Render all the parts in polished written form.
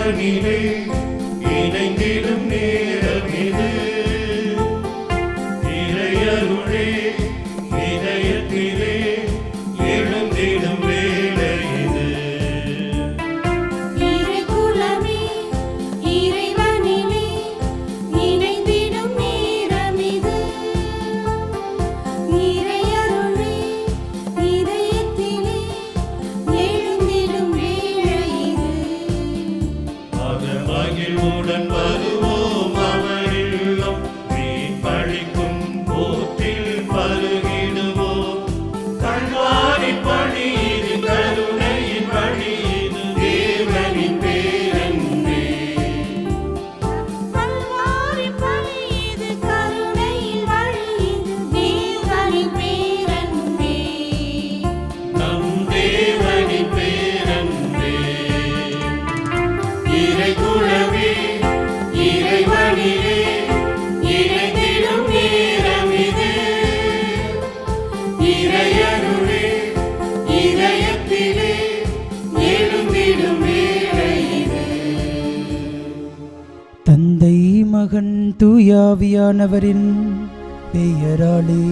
இறைவனிலே இணைந்திடும் நேரம் இது. இறையருளே இதயத்திலே எழுந்திடும் வேளை இது. இறைக்குலமே இறைவனிலே இணைந்திடும் நேரம் இது. இறையருளே இதயத்திலே எழுந்திடும் வேளை இது. மகிழ்வுடன் வருவோம் அவர் இல்லம், மீன்பழிக்கும் போற்றில் பருகிடுவோம். கல்வாரின் பணி இது, கருணையின் வழி இது, தேவனின் பேரன்பே. கல்வாரின் பணி இது, கருணையின் வழி இது, தேவனின் பேரன்பே. நம் தேவனின் பேரன்பே. இறைக்குலமே இறைவனிலே இணைந்திடும் நேரம் இது. இறையருளே இதயத்திலே எழுந்திடும் வேளை இது. தந்தை மகன் தூயாவியானவரின் பெயராலே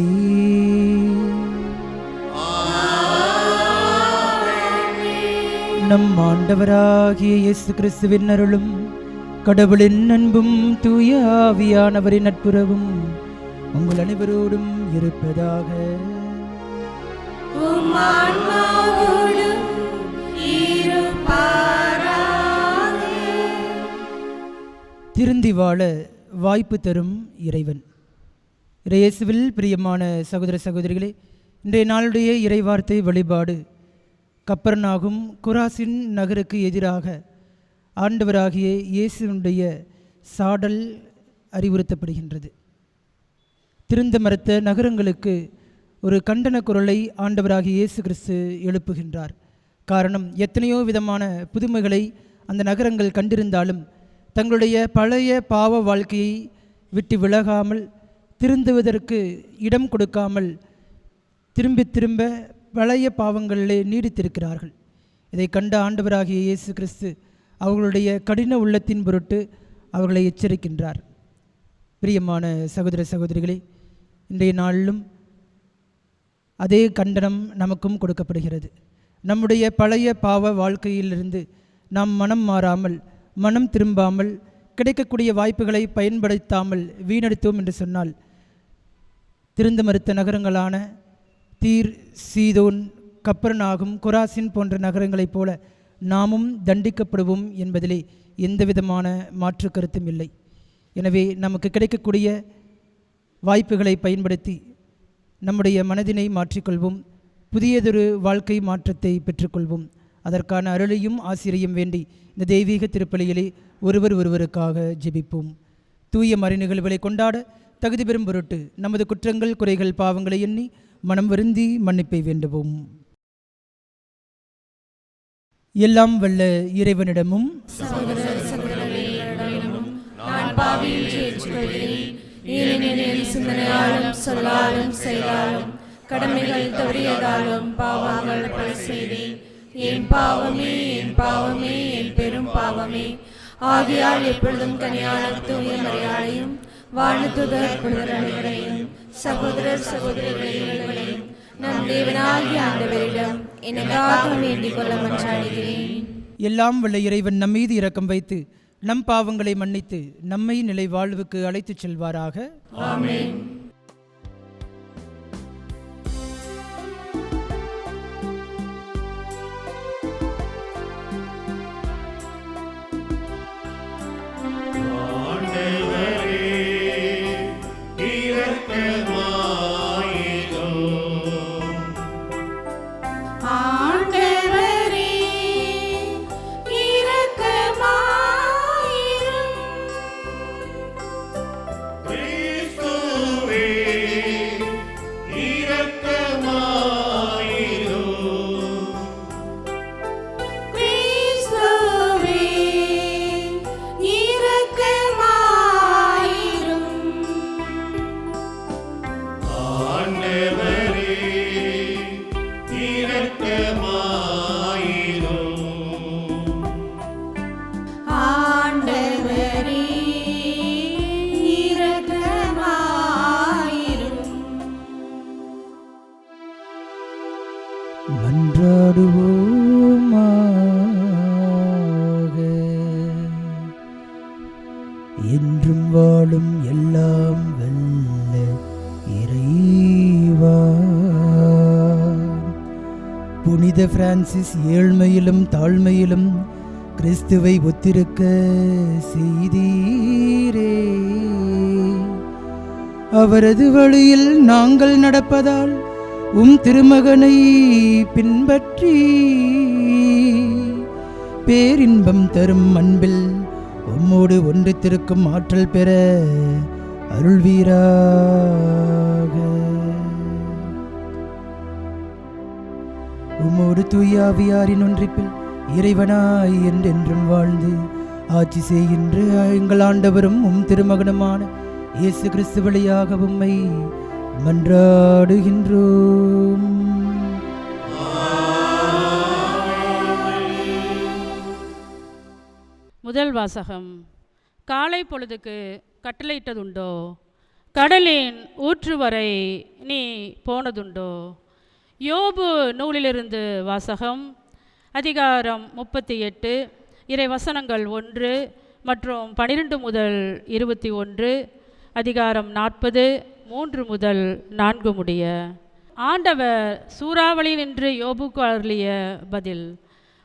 நம் ஆண்டவராகிய இயேசு கிறிஸ்துவின் அருளும் கடவுளின் அன்பும் தூயாவியானவரின் நட்புறவும் உங்கள் அனைவரோடும் இருப்பதாக. உம் ஆன்மாவோடும் இருப்பாராக. திருந்தி வாழ வாய்ப்பு தரும் இறைவன். இயேசுவில் பிரியமான சகோதர சகோதரிகளே, இன்றைய நாளுடைய இறைவார்த்தை வழிபாடு கப்பர்நாகும் குராசின் நகருக்கு எதிராக ஆண்டவராகிய இயேசுனுடைய சாடல் அறிவுறுத்தப்படுகின்றது. திருந்த மறுத்த நகரங்களுக்கு ஒரு கண்டன குரலை ஆண்டவராகிய இயேசு கிறிஸ்து எழுப்புகின்றார். காரணம், எத்தனையோ விதமான புதுமைகளை அந்த நகரங்கள் கண்டிருந்தாலும் தங்களுடைய பழைய பாவ வாழ்க்கையை விட்டு விலகாமல், திருந்துவதற்கு இடம் கொடுக்காமல் திரும்ப திரும்ப பழைய பாவங்களிலே நீடித்திருக்கிறார்கள். இதை கண்ட ஆண்டவராகிய இயேசு கிறிஸ்து அவர்களுடைய கடின உள்ளத்தின் பொருட்டு அவர்களை எச்சரிக்கின்றார். பிரியமான சகோதர சகோதரிகளே, இன்றைய நாளிலும் அதே கண்டனம் நமக்கும் கொடுக்கப்படுகிறது. நம்முடைய பழைய பாவ வாழ்க்கையிலிருந்து நாம் மனம் மாறாமல், மனம் திரும்பாமல், கிடைக்கக்கூடிய வாய்ப்புகளை பயன்படுத்தாமல் வீணடித்தோம் என்று சொன்னால், திருந்த மறுத்த நகரங்களான தீர், சீதோன், கப்பர்நாகும், கொராசின் போன்ற நகரங்களைப் போல நாமும் தண்டிக்கப்படுவோம் என்பதிலே எந்தவிதமான மாற்று கருத்தும் இல்லை. எனவே நமக்கு கிடைக்கக்கூடிய வாய்ப்புகளை பயன்படுத்தி நம்முடைய மனதினை மாற்றிக்கொள்வோம், புதியதொரு வாழ்க்கை மாற்றத்தை பெற்றுக்கொள்வோம். அதற்கான அருளையும் ஆசிரியம் வேண்டி இந்த தெய்வீக திருப்பலியிலே ஒருவருக்காக ஜெபிப்போம். தூய மறைநிகழ்வுகளை கொண்டாட தகுதி பெறும் பொருட்டு நமது குற்றங்கள், குறைகள், பாவங்களை எண்ணி மனம் வருந்தி மன்னிப்பை வேண்டுவோம். எல்லாம் வல்ல இறைவனிடமும் நான் பாவியில் ஏற்றுக்கொள்கிறேன். ஏனெனில் சிந்தனையாலும் சொல்லாலும் செயலாலும் கடமைகள் தவறியதாலும் பாவங்கள் பல செய்தேன். என் பாவமே, என் பாவமே, என் பெரும் பாவமே. ஆகையால் எப்பொழுதும் கனியான தூய மரியாதையும் வானதூதர் புனிதர்களையும் சகோதரர் சகோதரிகளையும் நம் தேவனாகிய ஆண்டவரிடம் எனக்காக வேண்டிக் கொள்ள மன்றாடுகிறேன். எல்லாம் வல்ல இறைவன் நம் மீது இரக்கம் வைத்து நம் பாவங்களை மன்னித்து நம்மை நிலை வாழ்வுக்கு அழைத்துச் செல்வாராக. ஆமென். கிறிஸ்துவே என்றும் வாழும் எல்லாம் வல்ல இறைவா. புனித பிரான்சிஸ் ஏழ்மையிலும் தாழ்மையிலும் கிறிஸ்துவை ஒத்திருக்க செய்தீரே. அவரது வழியில் நாங்கள் நடப்பதால் திருமகனை பின்பற்றி பேரின்பம் தரும் அன்பில் உம்மோடு ஒன்றித்திருக்கும் ஆற்றல் பெற அருள்வீராக. உம்மோடு தூயாவியாரின் ஒன்றிப்பில் இறைவனாய் என்றென்றும் வாழ்ந்து ஆட்சி செய்கின்ற எங்கள் ஆண்டவரும் திருமகனுமான இயேசு கிறிஸ்து வழியாக உம்மை மன்றாடுகின்றோம். முதல் வாசகம். காலை பொழுதுக்கு கட்டளையிட்டதுண்டோ, கடலின் ஊற்று வரை நீ போனதுண்டோ. யோபு நூலிலிருந்து வாசகம். அதிகாரம் 38, இறை வசனங்கள் 1 மற்றும் 12 முதல் 21, அதிகாரம் 40, 3 முதல் 4 முடிய. ஆண்டவர் சூறாவளி நின்று யோபுக்கு அருளிய பதில்.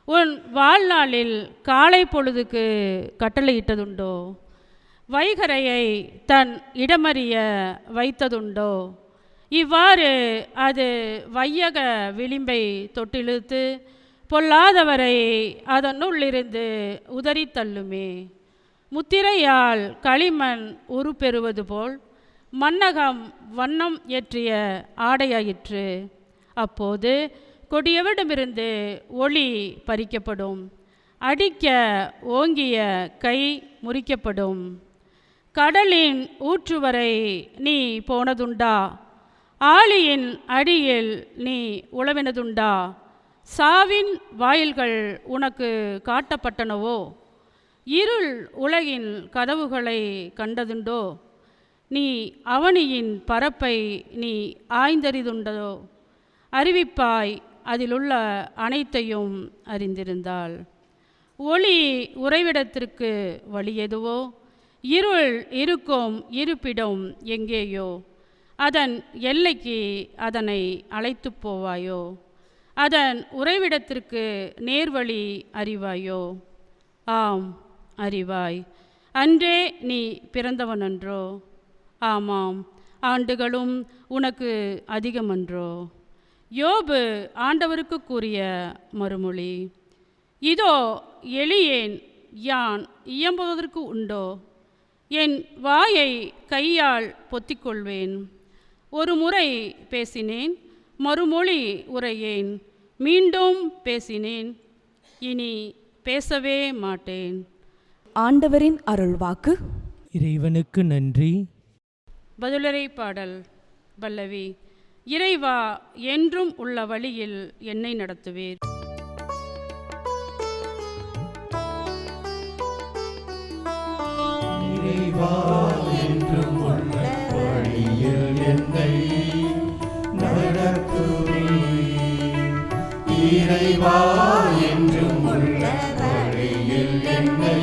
உன் வாழ்நாளில் காலை பொழுதுக்கு கட்டளையிட்டதுண்டோ, வைகரையை தன் இடமறிய வைத்ததுண்டோ. இவ்வாறு அது வையக விளிம்பை தொட்டிழுத்து பொல்லாதவரை அதனுள்ளிருந்து உதறி தள்ளுமே. முத்திரையால் களிமண் உருப்பெறுவது போல் மன்னகம் வண்ணம் ஏற்றிய ஆடையாயிற்று. அப்போது கொடியவரிடமிருந்து ஒளி பறிக்கப்படும், அடிக்க ஓங்கிய கை முறிக்கப்படும். கடலின் ஊற்றுவரை நீ போனதுண்டா, ஆழியின் அடியில் நீ உழவினதுண்டா. சாவின் வாயில்கள் உனக்கு காட்டப்பட்டனவோ, இருள் உலகின் கதவுகளை கண்டதுண்டோ. நீ அவனியின் பரப்பை நீ ஆய்ந்தறிதுண்டோ, அறிவிப்பாய் அதிலுள்ள அனைத்தையும் அறிந்திருந்தாள். ஒளி உறைவிடத்திற்கு வழி எதுவோ, இருள் இருக்கும் இருப்பிடம் எங்கேயோ, அதன் எல்லைக்கு அதனை அழைத்து போவாயோ. அதன் உறைவிடத்திற்கு நேர்வழி அறிவாயோ. ஆம், அறிவாய். அன்றே நீ பிறந்தவனன்றோ. ஆமாம், ஆண்டுகளும் உனக்கு அதிகமன்றோ. யோபு ஆண்டவருக்கு கூறிய மறுமொழி. இதோ எளியேன், யான் இயம்புவதற்கு உண்டோ. என் வாயை கையால் பொத்திக்கொள்வேன். ஒரு முறை பேசினேன், மறுமொழி உரையேன். மீண்டும் பேசினேன், இனி பேசவே மாட்டேன். ஆண்டவரின் அருள்வாக்கு. இறைவனுக்கு நன்றி. பதிலுரை பாடல். பல்லவி. இறைவா, என்றும் உள்ள வழியில் என்னை நடத்துவீர். இறைவா, என்றும் உள்ள வழியில் என்னை நடத்துவீர். இறைவா, என்றும் உள்ள வழியில் என்னை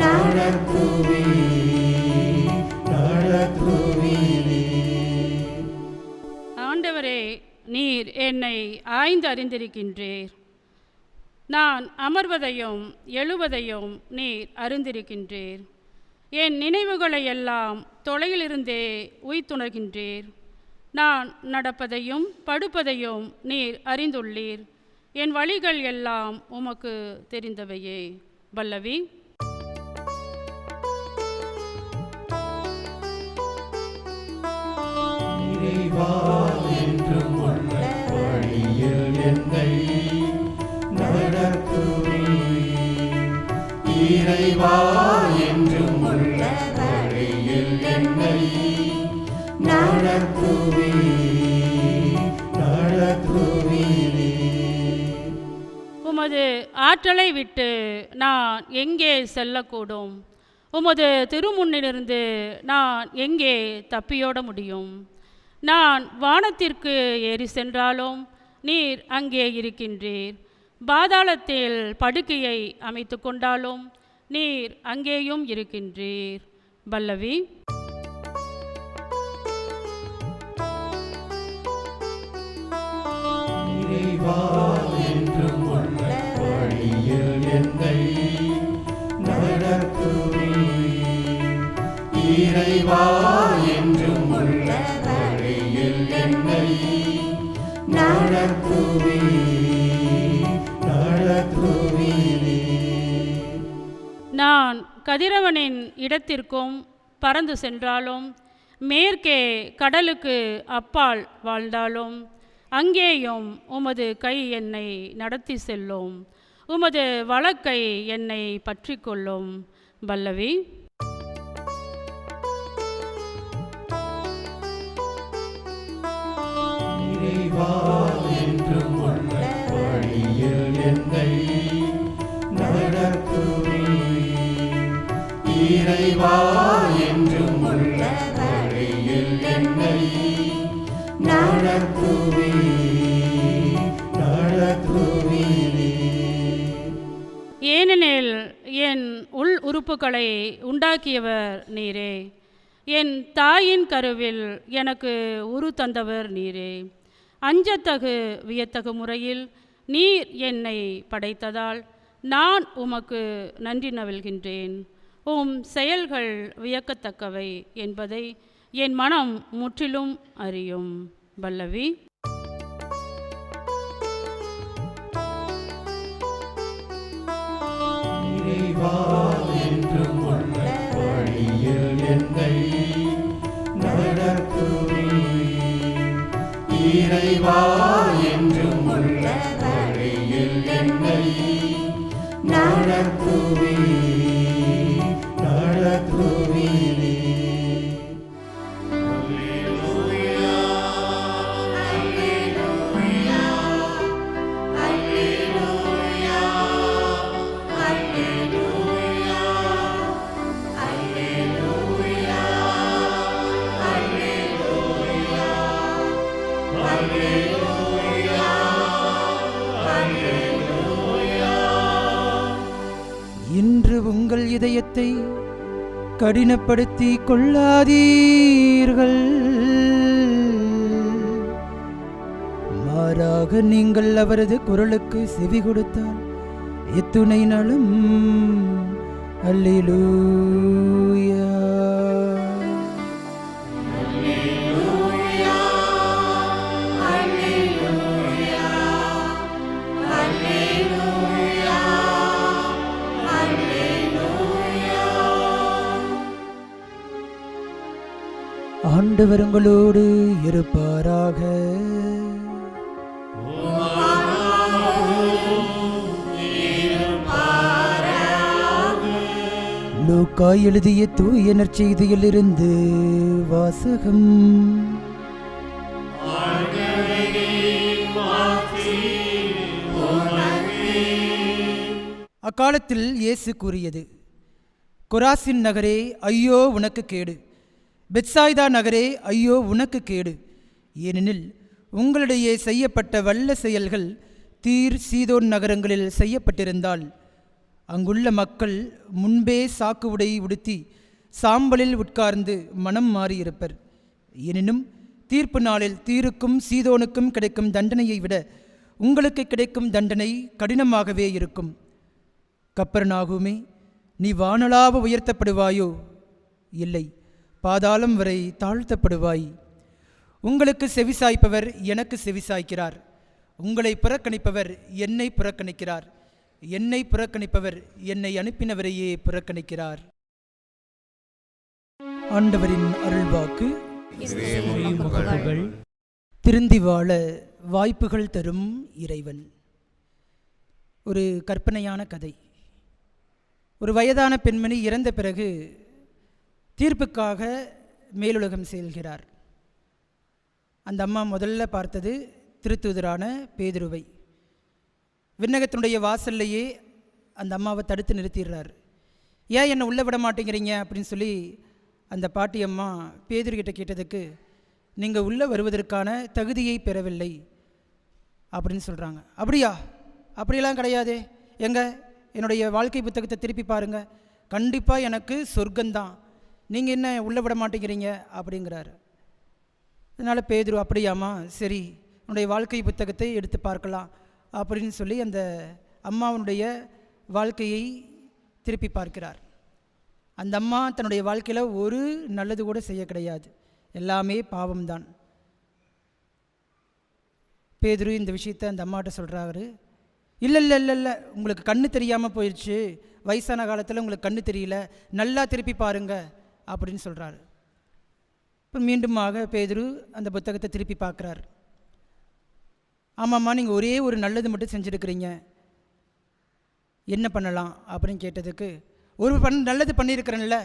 நடத்துவீர், நடத்துவீர். ஆண்டவரே, நீர் என்னை ஆய்ந்து அறிந்திருக்கின்றீர். நான் அமர்வதையும் எழுவதையும் நீர் அறிந்திருக்கின்றீர். என் நினைவுகளை எல்லாம் தொலையிலிருந்தே உய்த்துணர்கின்றீர். நான் நடப்பதையும் படுப்பதையும் நீர் அறிந்துள்ளீர். என் வழிகள் எல்லாம் உமக்கு தெரிந்தவையே. பல்லவி. இறைவா, என்றும் உள்ள வழியில் என்னை நடத்துவீர். இறைவா, என்றும் உள்ள வழியில் என்னை நடத்துவீர், நடத்துவீர். உமது ஆற்றலை விட்டு நான் எங்கே செல்லக்கூடும்? உமது திருமுன்னிலிருந்து நான் எங்கே தப்பியோட முடியும்? நான் வானத்திற்கு ஏறி சென்றாலும் நீர் அங்கே இருக்கின்றீர். பாதாளத்தில் படுக்கையை அமைத்து கொண்டாலும் நீர் அங்கேயும் இருக்கின்றீர். பல்லவி. இறைவா என்றும் உள்ள வழியில் என்னை நடத்துவீர். இறைவா என்றும் உள்ள வழியில் என்னை நடத்துவீர். நான் கதிரவனின் இடத்திற்கும் பறந்து சென்றாலும், மேற்கே கடலுக்கு அப்பால் வாழ்ந்தாலும், அங்கேயும் உமது கை என்னை நடத்தி செல்லும். உமது வலக்கை என்னை பற்றி கொள்ளும். பல்லவி. இறைவா என்றும் உள்ள வழியில் என்னை நடத்துவீர். இறைவா என்றும் உள்ள வழியில் என்னை நடத்துவீர். ஏனெனில் என் உள் உறுப்புகளை உண்டாக்கியவர் நீரே, என் தாயின் கருவில் எனக்கு உரு தந்தவர் நீரே. அஞ்சத்தகு வியத்தகு முறையில் நீர் என்னை படைத்ததால் நான் உமக்கு நன்றி நவில்கின்றேன். உம் செயல்கள் வியக்கத்தக்கவை என்பதை என் மனம் முற்றிலும் அறியும். பல்லவி. இறைவா என்றும் உள்ள வழியில் என்னை நடத்துவீர். இறைவா என்றும் உள்ள வழியில் என்னை நடத்துவீர். இன்று உங்கள் இதயத்தை கடினப்படுத்தி கொள்ளாதீர்கள். மாறாக நீங்கள் அவரது குரலுக்கு செவி கொடுத்தால் எத்துணை நலம். அல்லேலூயா. ஆண்டவர் உங்களோடு இருப்பாராக. லூக்கா எழுதிய தூய நற்செய்தியிலிருந்து வாசகம். அக்காலத்தில் இயேசு கூறியது, கொராசின் நகரே ஐயோ உனக்கு கேடு, பெத்சாய்தா நகரே ஐயோ உனக்கு கேடு. ஏனெனில் உங்களிடையே செய்யப்பட்ட வல்ல செயல்கள் தீர் சீதோன் நகரங்களில் செய்யப்பட்டிருந்தால் அங்குள்ள மக்கள் முன்பே சாக்கு உடை உடுத்தி சாம்பலில் உட்கார்ந்து மனம் மாறியிருப்பர். எனினும் தீர்ப்பு நாளில் தீருக்கும் சீதோனுக்கும் கிடைக்கும் தண்டனையை விட உங்களுக்கு கிடைக்கும் தண்டனை கடினமாகவே இருக்கும். கப்பர்நாகுமே, நீ வானளாவ உயர்த்தப்படுவாயோ? இல்லை, பாதாளம் வரை தாழ்த்தப்படுவாய். உங்களுக்கு செவிசாய்ப்பவர் எனக்கு செவிசாய்க்கிறார். உங்களை புறக்கணிப்பவர் என்னை புறக்கணிக்கிறார். என்னை புறக்கணிப்பவர் என்னை அனுப்பினவரையே புறக்கணிக்கிறார். ஆண்டவரின் அருள்வாக்கு. திருந்தி வாழ வாய்ப்புகள் தரும் இறைவன். ஒரு கற்பனையான கதை. ஒரு வயதான பெண்மணி இறந்த பிறகு தீர்ப்புக்காக மேலுலகம் செல்கிறார். அந்த அம்மா முதல்ல பார்த்தது திருத்தூதரான பேதுருவை. விண்ணகத்தினுடைய வாசல்லையே அந்த அம்மாவை தடுத்து நிறுத்திடுறார். ஏன் என்னை உள்ளே விட மாட்டேங்கிறீங்க அப்படின்னு சொல்லி அந்த பாட்டி அம்மா பேதுருக்கிட்ட கேட்டதுக்கு, நீங்கள் உள்ளே வருவதற்கான தகுதியை பெறவில்லை அப்படின்னு சொல்கிறாங்க. அப்படியா? அப்படியெல்லாம் கிடையாதே, எங்க என்னுடைய வாழ்க்கை புத்தகத்தை திருப்பி பாருங்கள், கண்டிப்பாக எனக்கு சொர்க்கந்தான், நீங்கள் என்ன உள்ளே விட மாட்டேங்கிறீங்க அப்படிங்கிறாரு. அதனால் பேதுரு, அப்படியாம்மா, சரி உன்னுடைய வாழ்க்கை புத்தகத்தை எடுத்து பார்க்கலாம் அப்படின்னு சொல்லி அந்த அம்மாவனுடைய வாழ்க்கையை திருப்பி பார்க்கிறார். அந்த அம்மா தன்னுடைய வாழ்க்கையில் ஒரு நல்லது கூட செய்ய கிடையாது, எல்லாமே பாவம்தான். பேதுரு இந்த விஷயத்தை அந்த அம்மாட்ட சொல்கிறாரு. இல்லை இல்லை இல்லை இல்லை, உங்களுக்கு கண்ணு தெரியாமல் போயிடுச்சு, வயசான காலத்தில் உங்களுக்கு கண்ணு தெரியல, நல்லா திருப்பி பாருங்க அப்படின்னு சொல்கிறாரு. இப்போ மீண்டுமாக பேதுரு அந்த புத்தகத்தை திருப்பி பார்க்குறாரு. ஆமாம்மா, நீங்கள் ஒரே ஒரு நல்லது மட்டும் செஞ்சுருக்கிறீங்க, என்ன பண்ணலாம் அப்படின்னு கேட்டதுக்கு, ஒரு நல்லது பண்ணியிருக்கிறேன்ல,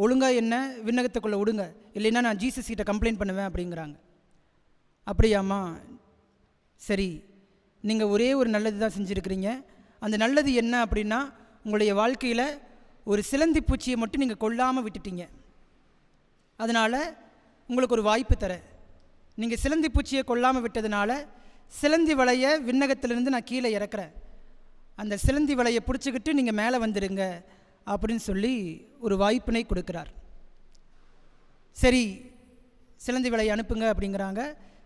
ஒழுங்காக என்ன விண்ணகத்துக்குள்ளே விடுங்க, இல்லைன்னா நான் ஜீசஸ் கிட்ட கம்ப்ளைண்ட் பண்ணுவேன் அப்படிங்கிறாங்க. அப்படியாம்மா, சரி, நீங்கள் ஒரே ஒரு நல்லது தான் செஞ்சுருக்கிறீங்க, அந்த நல்லது என்ன அப்படின்னா உங்களுடைய வாழ்க்கையில் ஒரு சிலந்தி பூச்சியை மட்டும் நீங்கள் கொல்லாமல் விட்டுட்டீங்க, அதனால் உங்களுக்கு ஒரு வாய்ப்பு தரேன். நீங்கள் சிலந்தி பூச்சியை கொல்லாமல் விட்டதுனால சிலந்தி வலையை விண்ணகத்திலிருந்து நான் கீழே இறக்குறேன், அந்த சிலந்தி வலையை பிடிச்சிக்கிட்டு நீங்கள் மேலே வந்துடுங்க அப்படின்னு சொல்லி ஒரு வாய்ப்பினை கொடுக்குறார். சரி, சிலந்தி வலையை அனுப்புங்க அப்படிங்கிறாங்க.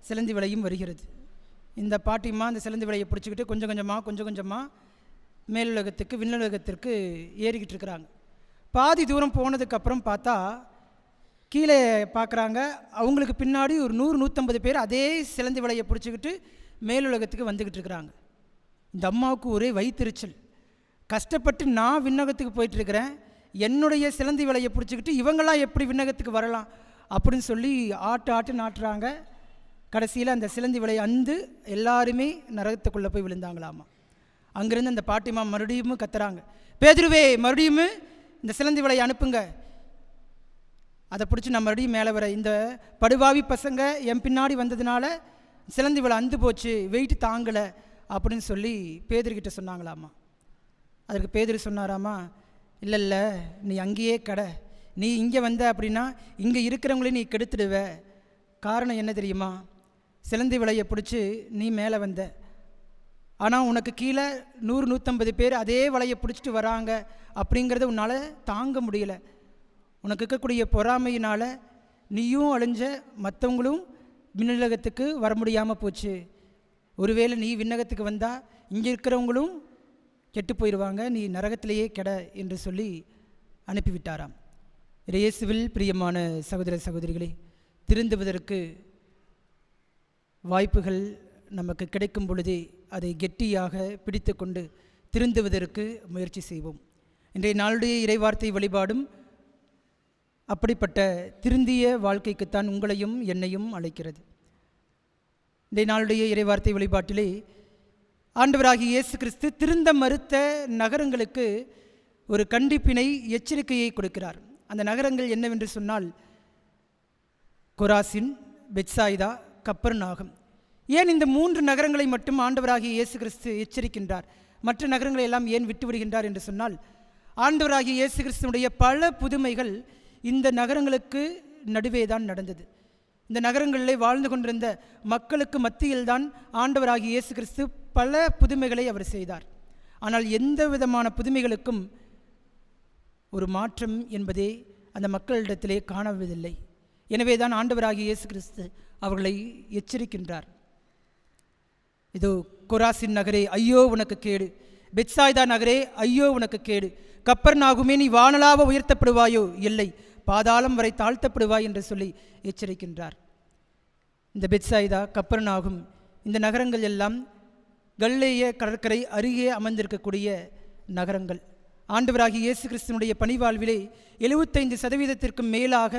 சிலந்தி வலையும் வருகிறது. இந்த பாட்டிம்மா அந்த சிலந்தி வலையை பிடிச்சிக்கிட்டு கொஞ்சம் கொஞ்சமாக மேலுலகத்துக்கு விண்ணுலகத்திற்கு ஏறிக்கிட்டு இருக்கிறாங்க. பாதி தூரம் போனதுக்கப்புறம் பார்த்தா கீழே பார்க்குறாங்க, அவங்களுக்கு பின்னாடி ஒரு 100-150 பேர் அதே சிலந்தி வலையை பிடிச்சிக்கிட்டு மேலுலகத்துக்கு வந்துக்கிட்டு இருக்கிறாங்க. இந்த அம்மாவுக்கு ஒரே வயிற்றுச்சல், கஷ்டப்பட்டு நான் விண்ணகத்துக்கு போயிட்டுருக்கிறேன், என்னுடைய சிலந்தி வலையை பிடிச்சிக்கிட்டு இவங்களாம் எப்படி விண்ணகத்துக்கு வரலாம் அப்படின்னு சொல்லி ஆட்டு நாட்டுறாங்க. கடைசியில் அந்த சிலந்தி வலையை அந்து எல்லாருமே நரகத்துக்குள்ளே போய் விழுந்தாங்களாமா. அங்கேருந்து அந்த பாட்டிமா மறுபடியும் கத்துறாங்க, பேதுருவே, மறுபடியும் இந்த சிலந்தி வலையை அனுப்புங்க, அதை பிடிச்சி நான் மறுபடியும் மேலே வர, இந்த படுவாவி பசங்க என் பின்னாடி வந்ததுனால சிலந்தி வலை அந்து போச்சு, வெயிட் தாங்கலை அப்படின்னு சொல்லி பேதுருக்கிட்ட சொன்னாங்களாமா. அதற்கு பேதுரு சொன்னாராமா, இல்லை இல்லை, நீ அங்கேயே கடை, நீ இங்கே வந்த அப்படின்னா இங்கே இருக்கிறவங்களையும் நீ கெடுத்துடுவ. காரணம் என்ன தெரியுமா, சிலந்தி வலையை பிடிச்சி நீ மேலே வந்த, ஆனால் உனக்கு கீழே 100-150 பேர் அதே வலையை பிடிச்சிட்டு வராங்க அப்படிங்கிறத உன்னால் தாங்க முடியல. உனக்கு இருக்கக்கூடிய பொறாமையினால் நீயும் அழிஞ்ச, மற்றவங்களும் விண்ணுலகத்துக்கு வர முடியாமல் போச்சு. ஒருவேளை நீ விண்ணகத்துக்கு வந்தால் இங்கே இருக்கிறவங்களும் கெட்டு போயிடுவாங்க, நீ நரகத்திலேயே கெட என்று சொல்லி அனுப்பிவிட்டாராம். இயேசுவில் பிரியமான சகோதர சகோதரிகளே, திருந்துவதற்கு வாய்ப்புகள் நமக்கு கிடைக்கும் பொழுதே அதை கெட்டியாக பிடித்து கொண்டு திருந்துவதற்கு முயற்சி செய்வோம். இன்றைய நாளுடைய இறைவார்த்தை வழிபாடும் அப்படிப்பட்ட திருந்திய வாழ்க்கைக்குத்தான் உங்களையும் என்னையும் அழைக்கிறது. இன்றைய நாளுடைய இறைவார்த்தை வழிபாட்டிலே ஆண்டவராகிய இயேசு கிறிஸ்து திருந்த மறுத்த நகரங்களுக்கு ஒரு கண்டிப்பினை, எச்சரிக்கையை கொடுக்கிறார். அந்த நகரங்கள் என்னவென்று சொன்னால் கொராசின், பெத்சாயிதா, கப்பர்நாகம். ஏன் இந்த 3 நகரங்களை மட்டும் ஆண்டவராகிய இயேசு கிறிஸ்து எச்சரிக்கின்றார், மற்ற நகரங்களை எல்லாம் ஏன் விட்டு விடுகின்றார் என்று சொன்னால், ஆண்டவராகிய இயேசு கிறிஸ்துனுடைய பல புதுமைகள் இந்த நகரங்களுக்கு நடுவே தான் நடந்தது. இந்த நகரங்களிலே வாழ்ந்து கொண்டிருந்த மக்களுக்கு மத்தியில்தான் ஆண்டவராகிய இயேசு கிறிஸ்து பல புதுமைகளை அவர் செய்தார். ஆனால் எந்த விதமான புதுமைகளுக்கும் ஒரு மாற்றம் என்பதே அந்த மக்களிடத்திலே காணவில்லை. எனவே தான் ஆண்டவராகிய இயேசு கிறிஸ்து அவர்களை எச்சரிக்கின்றார். இதோ கொராசின் நகரே ஐயோ உனக்கு கேடு, பெத்சாய்தா நகரே ஐயோ உனக்கு கேடு, கப்பர்நாகுமே நீ வானலாவ உயர்த்தப்படுவாயோ, இல்லை பாதாளம் வரை தாழ்த்தப்படுவாய் என்று சொல்லி எச்சரிக்கின்றார். இந்த பெத்சாய்தா, கப்பர்நாகும் இந்த நகரங்கள் எல்லாம் கலிலேய கடற்கரை அருகே அமர்ந்திருக்கக்கூடிய நகரங்கள். ஆண்டவராகிய இயேசு கிறிஸ்துவனுடைய பணிவாழ்விலே 75% மேலாக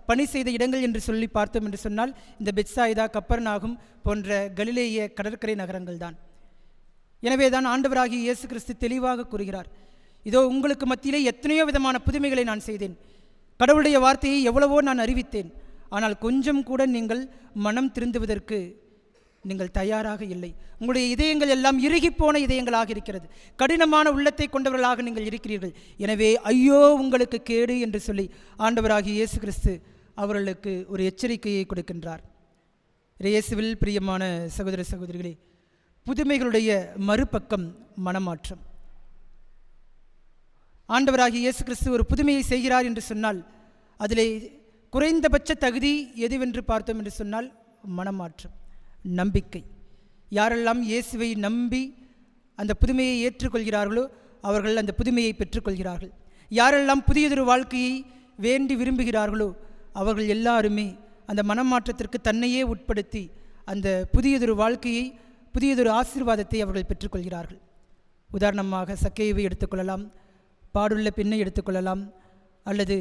பணி செய்த இடங்கள் என்று சொல்லி பார்த்தோம் என்று சொன்னால் இந்த பெத்சாய்தா, கப்பர்நாகும் போன்ற கலிலேய கடற்கரை நகரங்கள் தான். எனவே தான் ஆண்டவராகிய இயேசு கிறிஸ்து தெளிவாக கூறுகிறார், இதோ உங்களுக்கு மத்தியிலே எத்தனையோ விதமான புதுமைகளை நான் செய்தேன், கடவுளுடைய வார்த்தையை எவ்வளவோ நான் அறிவித்தேன், ஆனால் கொஞ்சம் கூட நீங்கள் மனம் திருந்துவதற்கு நீங்கள் தயாராக இல்லை. உங்களுடைய இதயங்கள் எல்லாம் இறுகிப்போன இதயங்களாக இருக்கிறது, கடினமான உள்ளத்தை கொண்டவர்களாக நீங்கள் இருக்கிறீர்கள். எனவே ஐயோ உங்களுக்கு கேடு என்று சொல்லி ஆண்டவராகிய இயேசு கிறிஸ்து அவர்களுக்கு ஒரு எச்சரிக்கையை கொடுக்கின்றார். இயேசுவில் பிரியமான சகோதர சகோதரிகளே, புதுமைகளுடைய மறுபக்கம் மனமாற்றம். ஆண்டவராகிய இயேசு கிறிஸ்து ஒரு புதுமையை செய்கிறார் என்று சொன்னால் அதிலே குறைந்தபட்ச தகுதி எதுவென்று பார்த்தோம் என்று சொன்னால் மனமாற்றம், நம்பிக்கை. யாரெல்லாம் இயேசுவை நம்பி அந்த புதுமையை ஏற்றுக்கொள்கிறார்களோ அவர்கள் அந்த புதுமையை பெற்றுக்கொள்கிறார்கள். யாரெல்லாம் புதியதொரு வாழ்க்கையை வேண்டி விரும்புகிறார்களோ அவர்கள் எல்லாருமே அந்த மனமாற்றத்திற்கு தன்னையே உட்படுத்தி அந்த புதியதொரு வாழ்க்கையை, புதியதொரு ஆசீர்வாதத்தை அவர்கள் பெற்றுக்கொள்கிறார்கள். உதாரணமாக சக்கேயுவை எடுத்துக்கொள்ளலாம், பாடுள்ள பெண்ணை எடுத்துக்கொள்ளலாம், அல்லது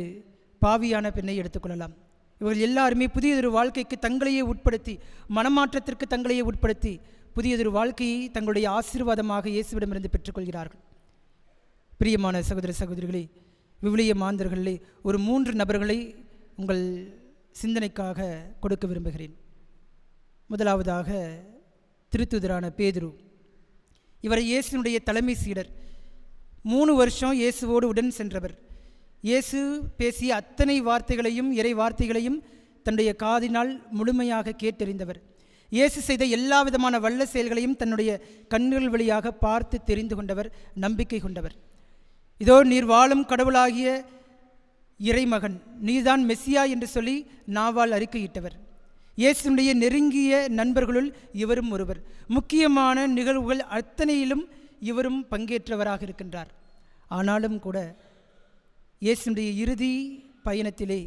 பாவியான பெண்ணை எடுத்துக்கொள்ளலாம். இவர்கள் எல்லாருமே புதியதொரு வாழ்க்கைக்கு தங்களையே உட்படுத்தி, மனமாற்றத்திற்கு தங்களையே உட்படுத்தி புதியதொரு வாழ்க்கையை தங்களுடைய ஆசீர்வாதமாக இயேசுவிடமிருந்து பெற்றுக்கொள்கிறார்கள். பிரியமான சகோதர சகோதரிகளே, விவிலிய மாந்தர்களிலே ஒரு 3 நபர்களை உங்கள் சிந்தனைக்காக கொடுக்க விரும்புகிறேன். முதலாவதாக திருத்தூதரான பேதுரு. இவர் இயேசுனுடைய தலைமை சீடர். 3 வருஷம் இயேசுவோடு உடன் சென்றவர். இயேசு பேசிய அத்தனை வார்த்தைகளையும், இறை வார்த்தைகளையும் தன்னுடைய காதினால் முழுமையாக கேட்டறிந்தவர். இயேசு செய்த எல்லா விதமான வல்ல செயல்களையும் தன்னுடைய கண்கள் வழியாக பார்த்து தெரிந்து கொண்டவர், நம்பிக்கை கொண்டவர். இதோ நீர் வாழும் கடவுளாகிய இறைமகன், நீதான் மெசியா என்று சொல்லி நாவால் அறிக்கையிட்டவர். இயேசுனுடைய நெருங்கிய நண்பர்களுள் இவரும் ஒருவர். முக்கியமான நிகழ்வுகள் அத்தனையிலும் இவரும் பங்கேற்றவராக இருக்கின்றார். ஆனாலும் கூட இயேசுனுடைய இறுதி பயணத்திலே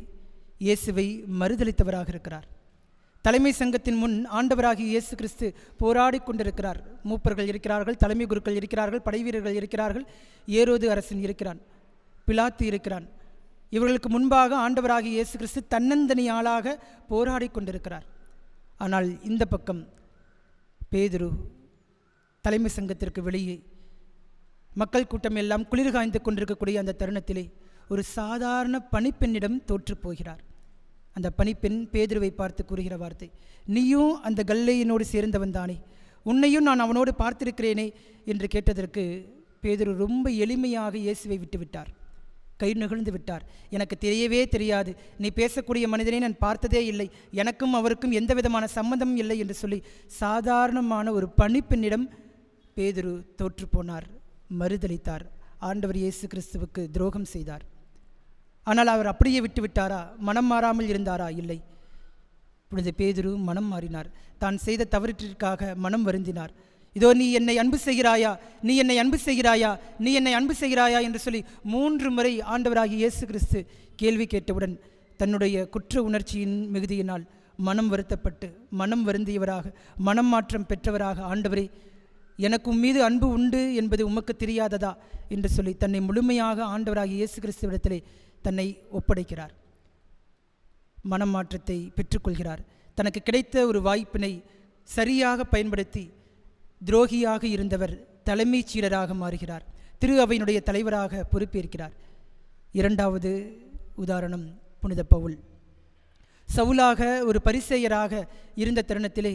இயேசுவை மறுதளித்தவராக இருக்கிறார். தலைமை சங்கத்தின் முன் ஆண்டவராகிய இயேசு கிறிஸ்து போராடி கொண்டிருக்கிறார். மூப்பர்கள் இருக்கிறார்கள், தலைமை குருக்கள் இருக்கிறார்கள், படைவீரர்கள் இருக்கிறார்கள், ஏரோது அரசன் இருக்கிறான், பிலாத்து இருக்கிறான். இவர்களுக்கு முன்பாக ஆண்டவராகிய இயேசு கிறிஸ்து தன்னந்தனியாளாக போராடி கொண்டிருக்கிறார். ஆனால் இந்த பக்கம் பேதுரு தலைமை சங்கத்திற்கு வெளியே மக்கள் கூட்டம் எல்லாம் குளிர் காய்ந்து கொண்டிருக்கக்கூடிய அந்த தருணத்திலே ஒரு சாதாரண பணிப்பெண்ணிடம் தோற்று போகிறார். அந்த பணிப்பெண் பேதுருவை பார்த்து கூறுகிற வார்த்தை, நீயும் அந்த கல்லேயனோடு சேர்ந்தவன் தானே, உன்னையும் நான் அவனோடு பார்த்திருக்கிறேனே என்று கேட்டதற்கு பேதுரு ரொம்ப எளிமையாக இயேசுவை விட்டுவிட்டார், கை நெகிழ்ந்து விட்டார். எனக்கு தெரியவே தெரியாது, நீ பேசக்கூடிய மனிதனை நான் பார்த்ததே இல்லை, எனக்கும் அவருக்கும் எந்த விதமான சம்மந்தமும் இல்லை என்று சொல்லி சாதாரணமான ஒரு பணிப்பெண்ணிடம் பேதுரு தோற்று போனார், மறுதளித்தார், ஆண்டவர் இயேசு கிறிஸ்துவுக்கு துரோகம் செய்தார். ஆனால் அவர் அப்படியே விட்டுவிட்டாரா? மனம் மாறாமல் இருந்தாரா? இல்லை. இப்பொழுது பேதுரு மனம் மாறினார். தான் செய்த தவறிற்காக மனம் வருந்தினார். இதோ நீ என்னை அன்பு செய்கிறாயா, நீ என்னை அன்பு செய்கிறாயா, நீ என்னை அன்பு செய்கிறாயா என்று சொல்லி 3 முறை ஆண்டவராகிய இயேசு கிறிஸ்து கேள்வி கேட்டவுடன் தன்னுடைய குற்ற உணர்ச்சியின் மிகுதியினால் மனம் வருத்தப்பட்டு மனம் வருந்தியவராக, மனம் மாற்றம் பெற்றவராக, ஆண்டவரே எனக்கு உம்மீது அன்பு உண்டு என்பது உமக்கு தெரியாததா என்று சொல்லி தன்னை முழுமையாக ஆண்டவராகிய இயேசு கிறிஸ்துவிடத்திலே தன்னை ஒப்படைக்கிறார். மனம் மாற்றத்தை பெற்றுக்கொள்கிறார். தனக்கு கிடைத்த ஒரு வாய்ப்பினை சரியாக பயன்படுத்தி துரோகியாக இருந்தவர் தலைமைச் சீடராக மாறுகிறார். திரு அவையினுடைய தலைவராக பொறுப்பேற்கிறார். 2வது உதாரணம் புனித பவுல். சவுலாக ஒரு பரிசேயராக இருந்த தருணத்திலே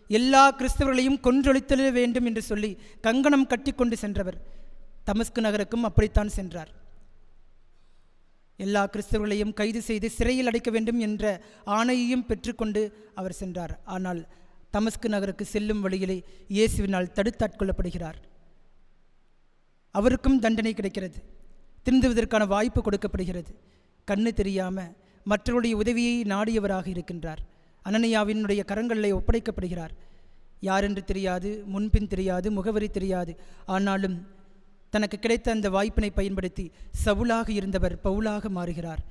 எல்லா கிறிஸ்தவர்களையும் கொன்றொழித்தல வேண்டும் என்று சொல்லி கங்கணம் கட்டி கொண்டு சென்றவர். தமஸ்கு நகருக்கும் அப்படித்தான் சென்றார். எல்லா கிறிஸ்தவர்களையும் கைது செய்து சிறையில் அடைக்க வேண்டும் என்ற ஆணையையும் பெற்றுக்கொண்டு அவர் சென்றார். ஆனால் தமஸ்கு நகருக்கு செல்லும் வழியிலே இயேசுவினால் தடுத்தாட்கொள்ளப்படுகிறார். அவருக்கும் தண்டனை கிடைக்கிறது, திருந்துவதற்கான வாய்ப்பு கொடுக்கப்படுகிறது. கண்ணு தெரியாமல் மற்றவருடைய உதவியை நாடியவராக இருக்கின்றார். அனனியாவினுடைய கரங்களிலே ஒப்படைக்கப்படுகிறார். யாரென்று தெரியாது, முன்பின் தெரியாது, முகவரி தெரியாது. ஆனாலும் தனக்கு கிடைத்த அந்த வாய்ப்பினை பயன்படுத்தி சவுலாக இருந்தவர் பவுலாக மாறுகிறார்.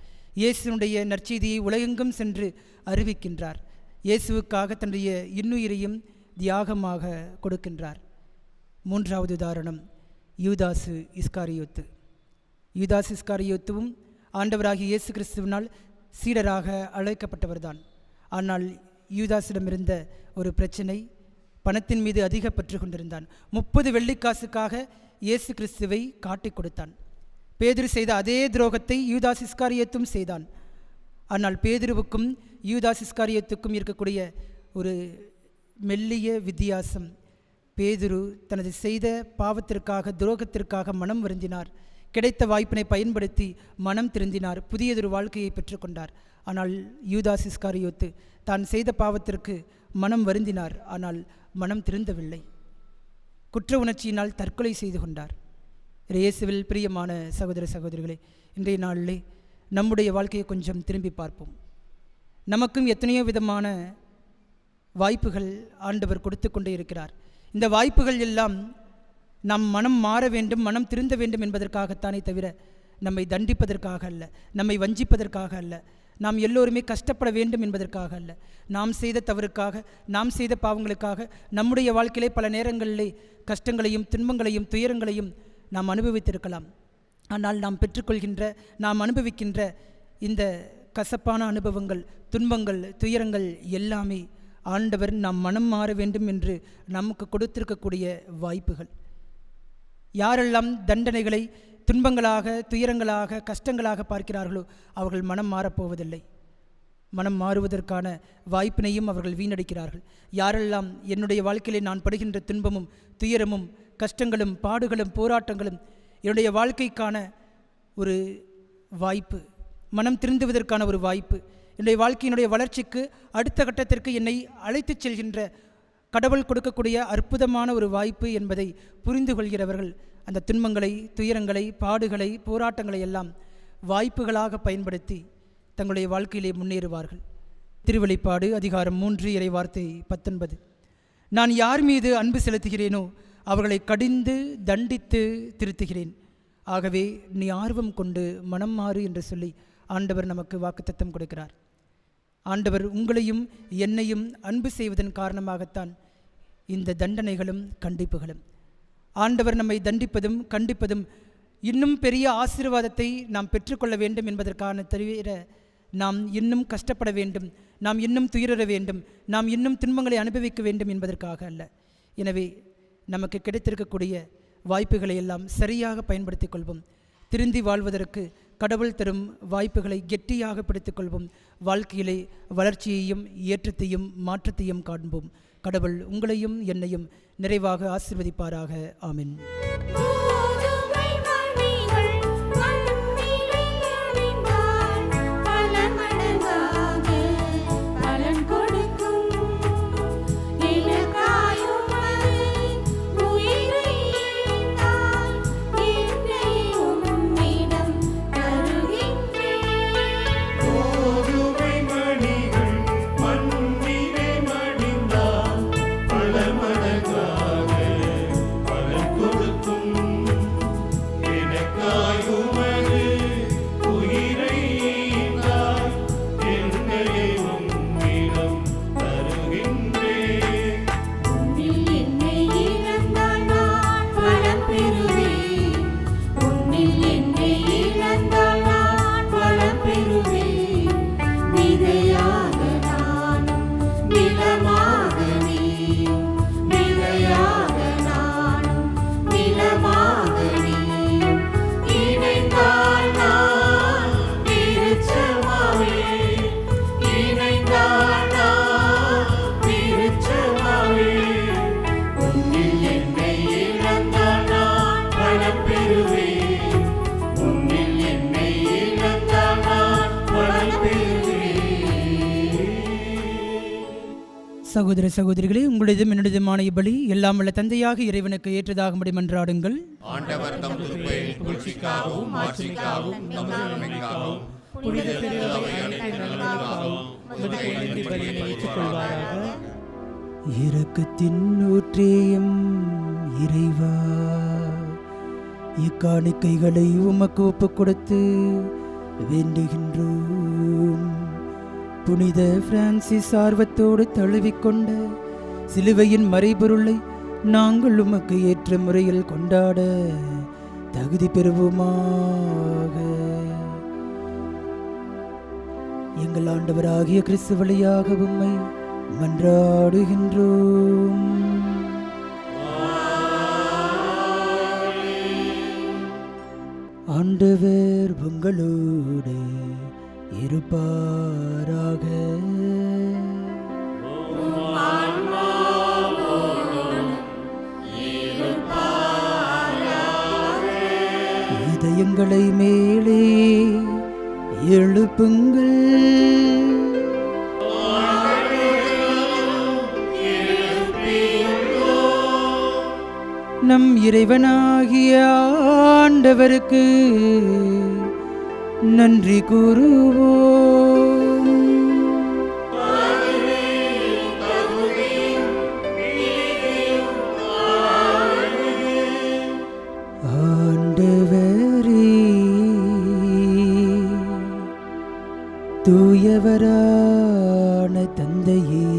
இயேசுனுடைய நற்செய்தியை உலகெங்கும் சென்று அறிவிக்கின்றார். இயேசுவுக்காக தன்னுடைய இன்னுயிரையும் தியாகமாக கொடுக்கின்றார். 3வது உதாரணம் யூதாசு இஸ்காரியோத்து. யூதாசு இஸ்காரியோத்துவும் ஆண்டவராகிய இயேசு கிறிஸ்துவினால் சீடராக அழைக்கப்பட்டவர்தான். ஆனால் யூதாசிடமிருந்த ஒரு பிரச்சனை, பணத்தின் மீது அதிக பற்று கொண்டிருந்தான். 30 வெள்ளிக்காசுக்காக இயேசு கிறிஸ்துவை காட்டிக் கொடுத்தான். பேதுரு செய்த அதே துரோகத்தை யூதாஸ் இஸ்காரியத்தும் செய்தான். ஆனால் பேதுருவுக்கும் யூதாஸ் இஸ்காரியத்துக்கும் இருக்கக்கூடிய ஒரு மெல்லிய வித்தியாசம், பேதுரு தனது செய்த பாவத்திற்காக, துரோகத்திற்காக மனம் வருந்தினார். கிடைத்த வாய்ப்பினை பயன்படுத்தி மனம் திருந்தினார், புதியதொரு வாழ்க்கையை பெற்றுக்கொண்டார். ஆனால் யூதாஸ் இஸ்காரியோத்து தான் செய்த பாவத்திற்கு மனம் வருந்தினார், ஆனால் மனம் திருந்தவில்லை. குற்ற உணர்ச்சியினால் தற்கொலை செய்து கொண்டார். இயேசுவில் பிரியமான சகோதர சகோதரிகளே, இன்றைய நாளிலே நம்முடைய வாழ்க்கையை கொஞ்சம் திரும்பி பார்ப்போம். நமக்கும் எத்தனையோ விதமான வாய்ப்புகள் ஆண்டவர் கொடுத்து கொண்டே இருக்கிறார். இந்த வாய்ப்புகள் எல்லாம் நம் மனம் மாற வேண்டும், மனம் திருந்த வேண்டும் என்பதற்காகத்தானே தவிர நம்மை தண்டிப்பதற்காக அல்ல, நம்மை வஞ்சிப்பதற்காக அல்ல, நாம் எல்லோருமே கஷ்டப்பட வேண்டும் என்பதற்காக அல்ல. நாம் செய்த தவறுக்காக, நாம் செய்த பாவங்களுக்காக நம்முடைய வாழ்க்கையிலே பல நேரங்களிலே கஷ்டங்களையும் துன்பங்களையும் துயரங்களையும் நாம் அனுபவித்திருக்கலாம். ஆனால் நாம் பெற்றுக்கொள்கின்ற, நாம் அனுபவிக்கின்ற இந்த கசப்பான அனுபவங்கள், துன்பங்கள், துயரங்கள் எல்லாமே ஆண்டவர் நாம் மனம் மாற வேண்டும் என்று நமக்கு கொடுத்திருக்கக்கூடிய வாய்ப்புகள். யாரெல்லாம் தண்டனைகளை துன்பங்களாக, துயரங்களாக, கஷ்டங்களாக பார்க்கிறார்களோ அவர்கள் மனம் மாறப்போவதில்லை. மனம் மாறுவதற்கான வாய்ப்பினையும் அவர்கள் வீணடிக்கிறார்கள். யாரெல்லாம் என்னுடைய வாழ்க்கையிலே நான் படுகின்ற துன்பமும் துயரமும் கஷ்டங்களும் பாடுகளும் போராட்டங்களும் என்னுடைய வாழ்க்கைக்கான ஒரு வாய்ப்பு, மனம் திருந்துவதற்கான ஒரு வாய்ப்பு, என்னுடைய வாழ்க்கையினுடைய வளர்ச்சிக்கு அடுத்த கட்டத்திற்கு என்னை அழைத்துச் செல்கின்ற கடவுள் கொடுக்கக்கூடிய அற்புதமான ஒரு வாய்ப்பு என்பதை புரிந்து கொள்கிறவர்கள் அந்த துன்பங்களை, துயரங்களை, பாடுகளை, போராட்டங்களை எல்லாம் வாய்ப்புகளாக பயன்படுத்தி தங்களுடைய வாழ்க்கையிலே முன்னேறுவார்கள். திருவெளிப்பாடு அதிகாரம் 3 இறைவார்த்தை 19. நான் யார் மீது அன்பு செலுத்துகிறேனோ அவர்களை கடிந்து தண்டித்து திருத்துகிறேன். ஆகவே நீ ஆர்வம் கொண்டு மனம் மாறு என்று சொல்லி ஆண்டவர் நமக்கு வாக்குத்தத்தம் கொடுக்கிறார். ஆண்டவர் உங்களையும் என்னையும் அன்பு செய்வதன் காரணமாகத்தான் இந்த தண்டனைகளும் கண்டிப்புகளும். ஆண்டவர் நம்மை தண்டிப்பதும் கண்டிப்பதும் இன்னும் பெரிய ஆசீர்வாதத்தை நாம் பெற்றுக்கொள்ள வேண்டும் என்பதற்கான தவிர நாம் இன்னும் கஷ்டப்பட வேண்டும், நாம் இன்னும் துயர வேண்டும், நாம் இன்னும் துன்பங்களை அனுபவிக்க வேண்டும் என்பதற்காக அல்ல. எனவே நமக்கு கிடைத்திருக்கக்கூடிய வாய்ப்புகளை எல்லாம் சரியாக பயன்படுத்திக் கொள்வோம். திருந்தி வாழ்வதற்கு கடவுள் தரும் வாய்ப்புகளை கெட்டியாக பிடித்துக் கொள்வோம். வாழ்க்கையிலே வளர்ச்சியையும் ஏற்றத்தையும் மாற்றத்தையும் காண்போம். கடவுள் உங்களையும் என்னையும் நிறைவாக ஆசீர்வதிப்பாராக. ஆமென். சகோதர சகோதரிகளே, உங்களுடையதும் என்னுடையதுமான இப்பலி எல்லாம் வல்ல தந்தையாக இறைவனுக்கு ஏற்றதாகும்படி மன்றாடுங்கள். ஆண்டவர் தம் திருப்பை புகழ்ச்சிக்காகவும் மாட்சிக்காகவும் தமது நன்மைக்காகவும் புனித திருஅவை அனைத்து நலனுக்காகவும் உமது கையிலிருந்து பலியை ஏற்றுக்கொள்வாராக. இரக்கத்தின் ஊற்றேயும் இறைவா, இக்காணிக்கைகளை உமக்கு ஒப்புக் கொடுத்து வேண்டுகின்றோம். புனித பிரான்சிஸ் ஆர்வத்தோடு தழுவிக்கொண்ட சிலுவையின் மறைபொருளை நாங்கள் உமக்கு ஏற்ற முறையில் கொண்டாட தகுதி பெறுவோமாக. எங்கள் ஆண்டவராகிய கிறிஸ்து வழியாக உம்மை மன்றாடுகின்றோம். ஆண்டவர் உங்களோடு இருப்பாராக. இதயங்களை மேலே எழுப்புங்கள். நம் இறைவனாகிய ஆண்டவருக்கு நன்றி கூறுவோம். ஆண்டவரே, தூயவரான தந்தையே,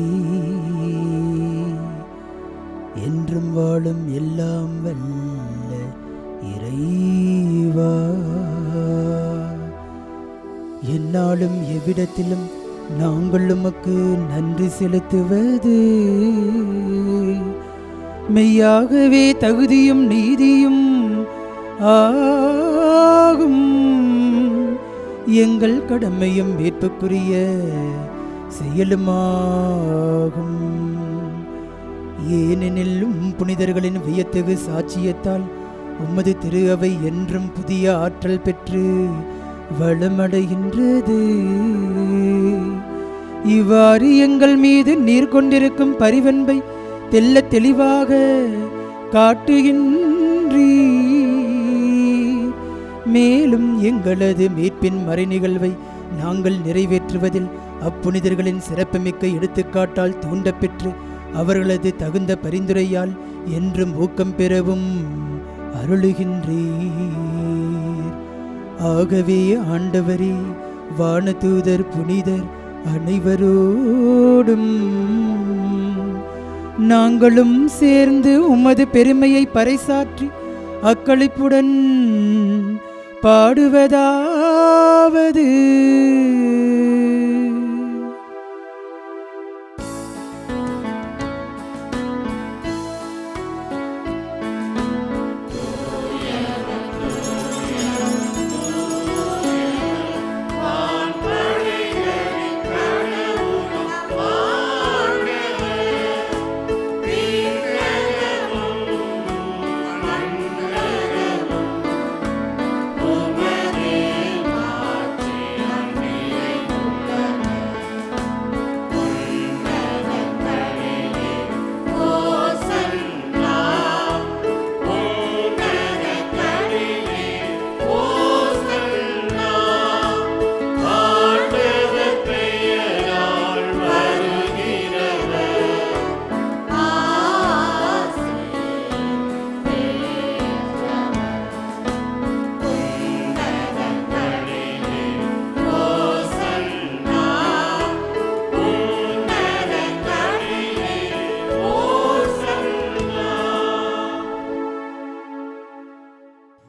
என்றும் வாழும் எல்லாம் வல்ல இறைவா, எந்நாளும் எவ்விடத்திலும் நாங்கள் உமக்கு நன்றி செலுத்துவது மெய்யாகவே தகுதியும் நீதியும் ஆகும். எங்கள் கடமையும் மீட்புக்குரிய செயலுமாகும். ஏனெனில் புனிதர்களின் வியத்தகு சாட்சியத்தால் உமது திரு அவை என்றும் புதிய ஆற்றல் பெற்று வளமடைகின்றது. இவ்வாறு எங்கள் மீது நீர் கொண்டிருக்கும் பரிவன்பை தெல்ல தெளிவாக காட்டுகின்றீர். மேலும் எங்களது மீட்பின் மறை நிகழ்வை நாங்கள் நிறைவேற்றுவதில் அப்புனிதர்களின் சிறப்புமிக்க எடுத்துக்காட்டால் தூண்டப்பெற்று அவர்களது தகுந்த பரிந்துரையால் என்றும் ஊக்கம் பெறவும் அருளுகின்றீர். ஆகவே ஆண்டவரே, வானதூதர் புனிதர் அனைவரோடும் நாங்களும் சேர்ந்து உமது பெருமையை பறைசாற்றி அக்களிப்புடன் பாடுவதாவது: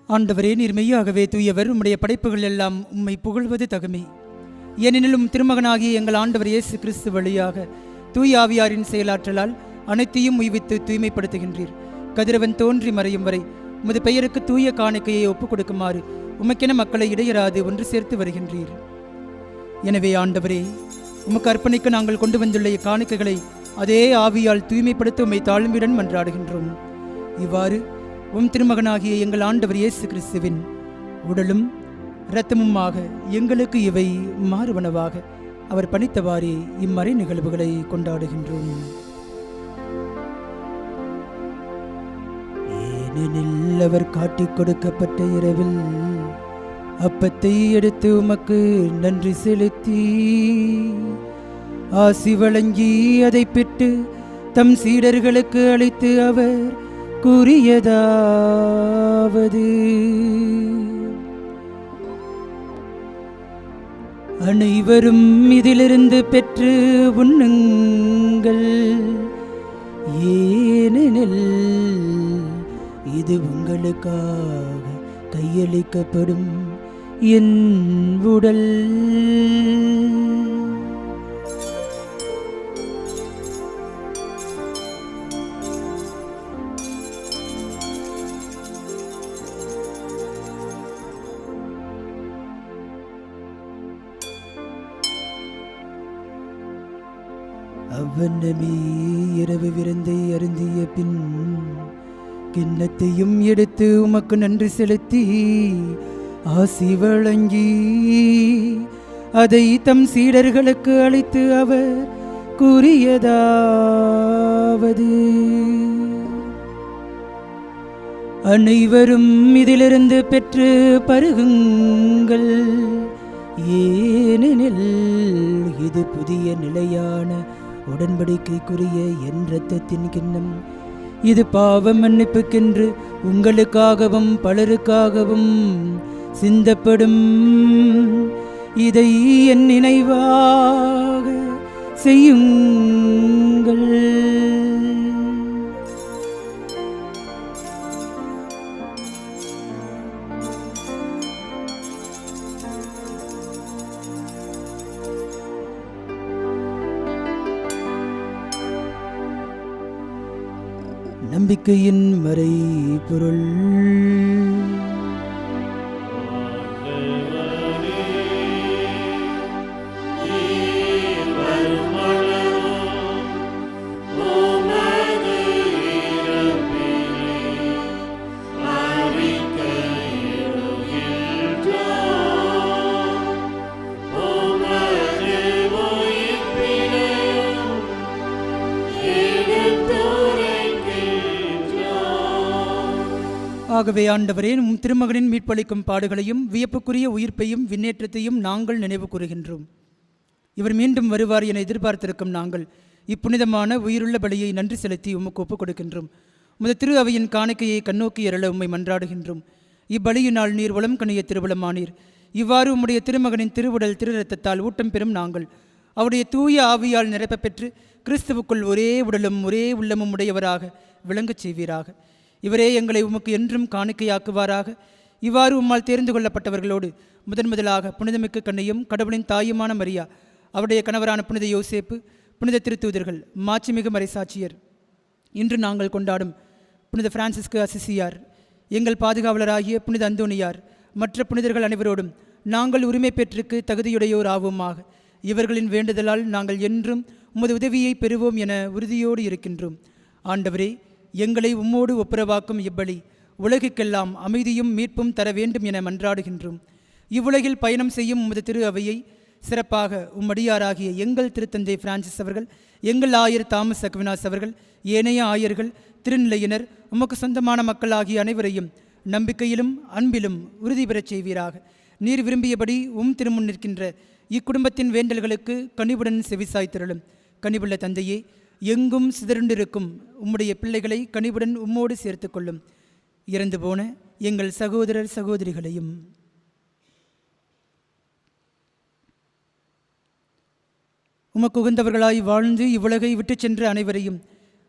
ஆண்டவரே, நீர் மெய்யாகவே தூயவர். உம்முடைய படைப்புகள் எல்லாம் உம்மை புகழ்வது தகுமே. எனினும் திருமகனாகிய எங்கள் ஆண்டவர் இயேசு கிறிஸ்து வழியாக தூய ஆவியாரின் செயலாற்றலால் அனைத்தையும் உய்வித்து தூய்மைப்படுத்துகின்றீர். கதிரவன் தோன்றி மறையும் வரை உமது பெயருக்கு தூய காணிக்கையை ஒப்புக் கொடுக்குமாறு உமக்கென மக்களை இடையராது ஒன்று சேர்த்து வருகின்றீர். எனவே ஆண்டவரே, உமக்கு அர்ப்பணிக்க நாங்கள் கொண்டு வந்துள்ள காணிக்கைகளை அதே ஆவியால் தூய்மைப்படுத்த உம்மை தாழ்மையுடன் மன்றாடுகின்றோம். இவ்வாறு உம் திருமகனாகிய எங்கள் ஆண்டவர் இயேசு கிறிஸ்துவின் உடலும் இரத்தமுமாக எங்களுக்கு இவை மாறுவனவாக அவர் பணித்தவாறே இம்மறை நிகழ்வுகளை கொண்டாடுகின்றோம். ஏனெனில் அவர் காட்டிக் கொடுக்கப்பட்ட இரவில் அப்பத்தை எடுத்து உமக்கு நன்றி செலுத்தி ஆசி வழங்கி அதை பெற்று தம் சீடர்களுக்கு அளித்து அவர் கூறியதாவது: அனைவரும் இதிலிருந்து பெற்று உண்ணுங்கள். ஏனெனில் இது உங்களுக்காக கையளிக்கப்படும் என் உடல். அவ்வண்ணமே இரவு விருந்தை அருந்திய பின் கிண்ணத்தையும் எடுத்து உமக்கு நன்றி செலுத்தி ஆசி வழங்கி அதை தம் சீடர்களுக்கு அளித்து அவர் கூறியதாவது: அனைவரும் இதிலிருந்து பெற்று பருகுங்கள், ஏனெனில் இது புதிய நிலையான உடன்படிக்கைக்குரிய என் இரத்தத்தின் கிண்ணம். இது பாவ மன்னிப்புக்கென்று உங்களுக்காகவும் பலருக்காகவும் சிந்தப்படும். இதை என் நினைவாக செய்யுங்கள். நம்பிக்கையின் மறைபொருள். ஆகவே ஆண்டவரே, உம் திருமகனின் மீட்பளிக்கும் பாடுகளையும் வியப்புக்குரிய உயிர்ப்பையும் விண்ணேற்றத்தையும் நாங்கள் நினைவு கூறுகின்றோம். இவர் மீண்டும் வருவார் என எதிர்பார்த்திருக்கும் நாங்கள் இப்புனிதமான உயிருள்ள பலியை நன்றி செலுத்தி உமக்கு ஒப்புக் கொடுக்கின்றோம். உமது திரு அவையின் காணிக்கையை கண்ணோக்கி எறள உம்மை மன்றாடுகின்றோம். இப்பலியினால் நீர் உளம் கணிய திருவுளமானீர். இவ்வாறு உம்முடைய திருமகனின் திருவுடல் திரு இரத்தத்தால் ஊட்டம் பெறும் நாங்கள் அவருடைய தூய ஆவியால் நிரப்ப பெற்று கிறிஸ்துவுக்குள் ஒரே உடலும் ஒரே உள்ளமும் உடையவராக விளங்கச் செய்வீராக. இவரே எங்களை உமக்கு என்றும் காணிக்கையாக்குவாராக. இவ்வாறு உம்மால் தேர்ந்து கொள்ளப்பட்டவர்களோடு முதலாக புனிதமிக்க கண்ணையும் கடவுளின் தாயுமான மரியா, அவருடைய கணவரான புனித யோசேப்பு, புனித திருத்தூதர்கள், மாட்சிமிகு மறைசாட்சியர், இன்று நாங்கள் கொண்டாடும் புனித பிரான்சிஸ்கு அசிசியார், எங்கள் பாதுகாவலராகிய புனித அந்தோனியார், மற்ற புனிதர்கள் அனைவரோடும் நாங்கள் உரிமை பெற்றுக்கு தகுதியுடையோர் ஆவோமாக. இவர்களின் வேண்டுதலால் நாங்கள் என்றும் உமது உதவியை பெறுவோம் என உறுதியோடு இருக்கின்றோம். ஆண்டவரே, எங்களை உம்மோடு ஒப்புரவாக்கும் இப்பலி உலகுக்கெல்லாம் அமைதியும் மீட்பும் தர வேண்டும் என மன்றாடுகின்றோம். இவ்வுலகில் பயணம் செய்யும் உமது திரு அவையை சிறப்பாக உம்மடியாராகிய எங்கள் திருத்தந்தை பிரான்சிஸ் அவர்கள், எங்கள் ஆயர் தாமஸ் அக்வினாஸ் அவர்கள், ஏனைய ஆயர்கள், திருநிலையினர், உமக்கு சொந்தமான மக்கள் ஆகிய அனைவரையும் நம்பிக்கையிலும் அன்பிலும் உறுதி பெறச் செய்வீராக. நீர் விரும்பியபடி திருமுன் நிற்கின்ற இக்குடும்பத்தின் வேண்டல்களுக்கு கனிவுடன் செவிசாய்த்திரளும். கனிவுள்ள தந்தையே, எங்கும் சிதறுண்டிருக்கும் உம்முடைய பிள்ளைகளை கனிவுடன் உம்மோடு சேர்த்து கொள்ளும். இறந்து போன எங்கள் சகோதரர் சகோதரிகளையும் உமக்கு உகந்தவர்களாய் வாழ்ந்து இவ்வுலகை விட்டு சென்ற அனைவரையும்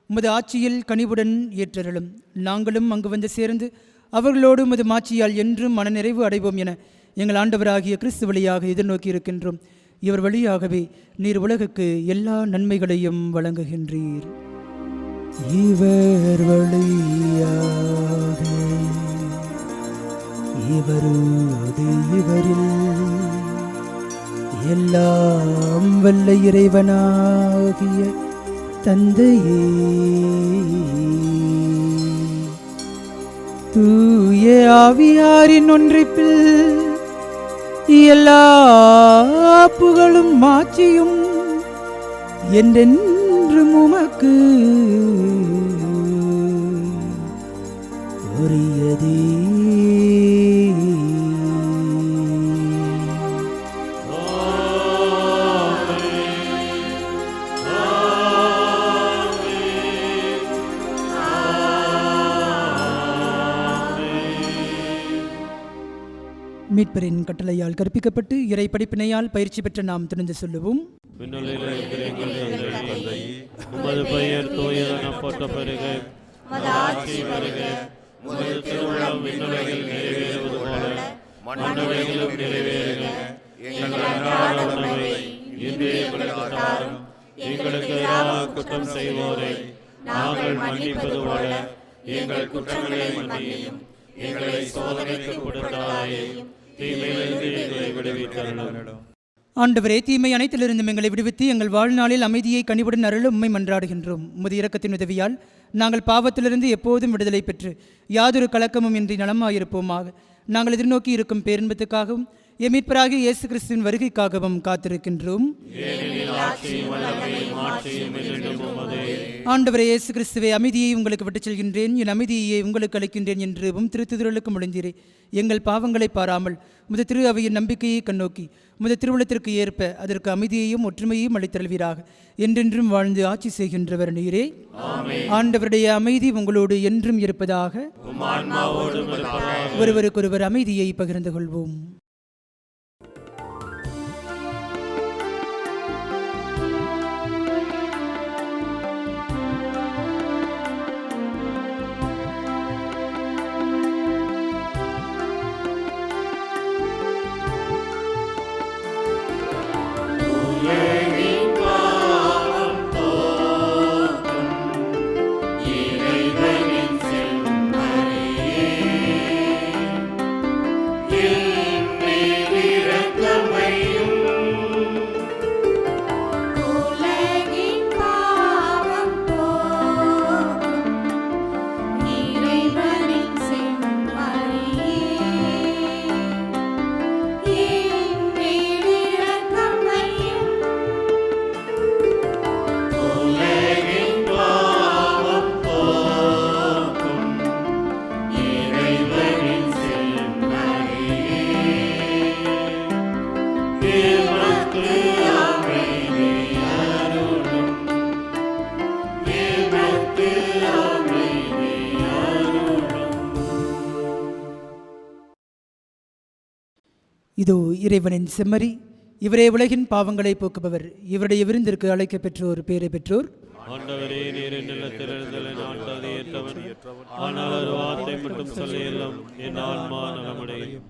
உமது ஆட்சியில் கனிவுடன் ஏற்றருளும். நாங்களும் அங்கு வந்து சேர்ந்து அவர்களோடு உமது மாட்சியால் என்றும் மனநிறைவு அடைவோம் என எங்கள் ஆண்டவராகிய கிறிஸ்து வழியாக எதிர்நோக்கி இருக்கின்றோம். இவர் வழியாகவே நீர் உலகுக்கு எல்லா நன்மைகளையும் வழங்குகின்றீர். இவர் வழியாக இவரோடு இவரில் எல்லாம் வல்ல இறைவனாகிய தந்தையே, தூய ஆவியாரின் ஒன்றிப்பில் எல்லா புகழும் மாட்சியும் என்றென்றும் உமக்கு உரியதே. மீட்பரின் கட்டளையால் கற்பிக்கப்பட்டு இறை படிப்பினையால் பயிற்சி பெற்ற நாம் துணிந்து சொல்லுவோம். உமது பெயர் தூயதென போற்றப்பெறுக, உமது ஆட்சி வருக, உமது திருவுளம் விண்ணுலகில் நிறைவேறுவது போல மண்ணுலகிலும் நிறைவேறுக. எங்கள் அன்றாட உணவை இன்று எங்களுக்கு தாரும். எங்களுக்கு எதிராக குற்றம் செய்வோரை நாங்கள் மன்னிப்பது போல எங்கள் குற்றங்களை மன்னியும். எங்களை சோதனைக்கு கொடுத்தாரையும் தீமையிலிருந்து எங்களை விடுவித்தருளும். ஆண்டவரே, தீமை அனைத்திலிருந்தும் எங்களை விடுவித்து எங்கள் வாழ்நாளில் அமைதியை கனிவுடன் அருள உம்மை மன்றாடுகின்றோம். உமது இரக்கத்தின் உதவியால் நாங்கள் பாவத்திலிருந்து எப்போதும் விடுதலை பெற்று யாதொரு கலக்கமும் இன்றி நலமாயிருப்போமாக. நாங்கள் எதிர்நோக்கி இருக்கும் பேரின்பத்துக்காகவும் எம் மீட்பராகிய இயேசு கிறிஸ்துவின் வருகைக்காகவும் காத்திருக்கின்றோம். ஆண்டவரே இயேசு கிறிஸ்துவே, அமைதியை உங்களுக்கு விட்டுச் செல்கின்றேன், என் அமைதியை உங்களுக்கு அளிக்கின்றேன் என்று திருத்துதலுக்கு முடிந்தீரே. எங்கள் பாவங்களை பாராமல் உமது திரு அவையின் நம்பிக்கையை கண்ணோக்கி உமது திருவுளத்திற்கு ஏற்ப அதற்கு அமைதியையும் ஒற்றுமையையும் அளித்தருள்வீராக. என்றென்றும் வாழ்ந்து ஆட்சி செய்கின்றவர் நீரே. ஆண்டவருடைய அமைதி உங்களோடு என்றும் இருப்பதாக. ஒருவருக்கொருவர் அமைதியை பகிர்ந்து கொள்வோம். இதோ இறைவனின் செம்மறி, இவரே உலகின் பாவங்களை போக்குபவர். இவருடைய விருந்திற்கு அழைக்க பெற்றோர், பேரை பெற்றோர். ஆண்டவரே, நீர் நிலத்தில் எழுந்தலை நான் தகுதியற்றவன், ஆனால் ஒரு வார்த்தை மட்டும் சொல்லியெல்லாம் என் ஆன்மா நலமடையும்.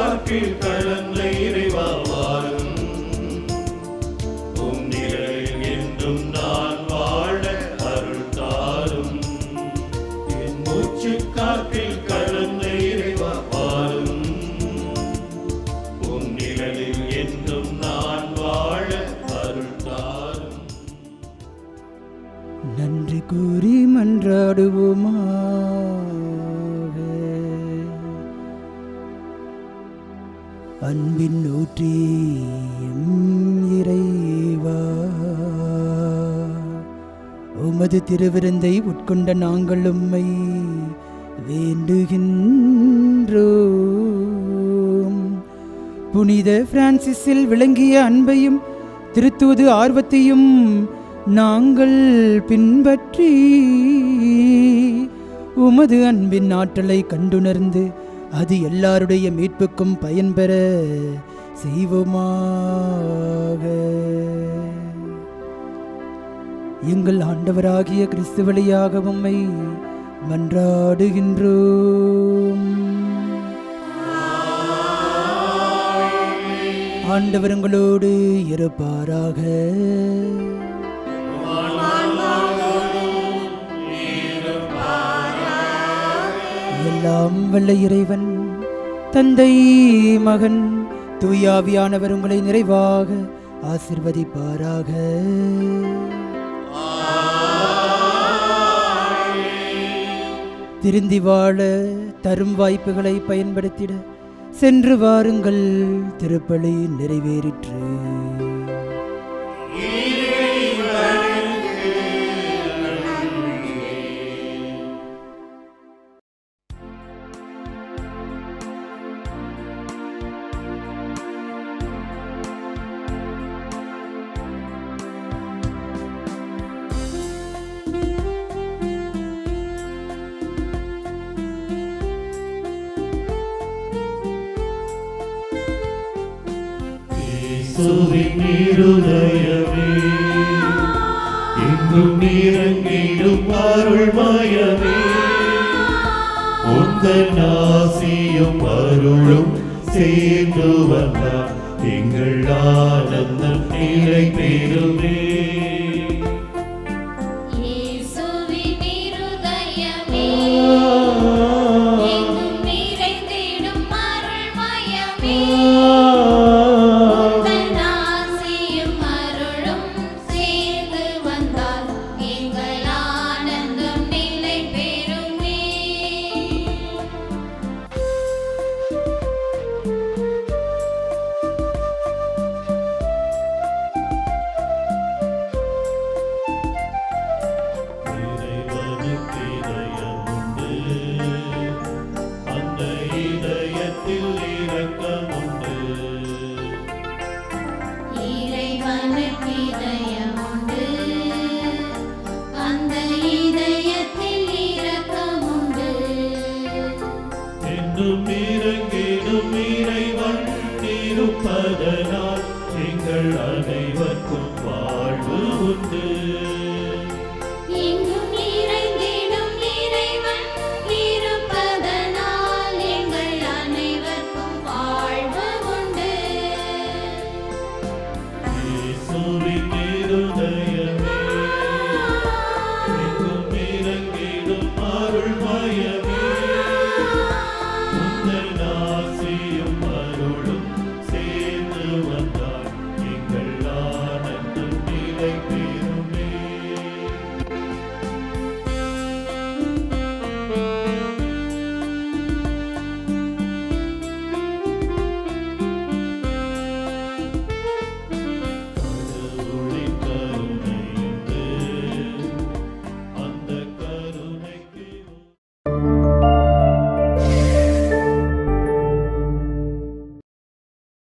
காற்றில் கலந்த இறைவா வாரும், உம் நிழலில் என்றும் நான் வாழ அருள் தாரும். என் மூச்சு காற்றில் கலந்த இறைவா வாரும், உம் நிழலில் என்றும் நான் வாழ அருள் தாரும். நன்றி கூறி மன்றாடுவோமா. அன்பின் ஊற்றியும் இறைவா, உமது திருவிருந்தை உட்கொண்ட நாங்கள் உம்மை வேண்டுகின்றோம். புனித பிரான்சிஸில் விளங்கிய அன்பையும் திருத்தூது ஆர்வத்தையும் நாங்கள் பின்பற்றி உமது அன்பின் ஆற்றலை கண்டுணர்ந்து அது எல்லாருடைய மீட்புக்கும் பயன்பெற செய்வோமாக. எங்கள் ஆண்டவராகிய கிறிஸ்து வழியாக உம்மை மன்றாடுகின்றோம். ஆண்டவர் உங்களோடு இருப்பாராக. எல்லாம் வல்ல இறைவன் தந்தை, மகன், தூயாவியானவர் உங்களை நிறைவாக ஆசீர்வதிப்பாராக. திருந்தி வாழ தரும் வாய்ப்புகளை பயன்படுத்திட சென்று வாருங்கள். திருப்பலி நிறைவேறிற்று. இயேசுவின் இருதயமே என்றும் இறங்கிடும் அருள்மயமே உந்தன் ஆசியும் அருளும் சேர்ந்து வந்தார் எங்கள் ஆனந்தம் நிலை பெறுமே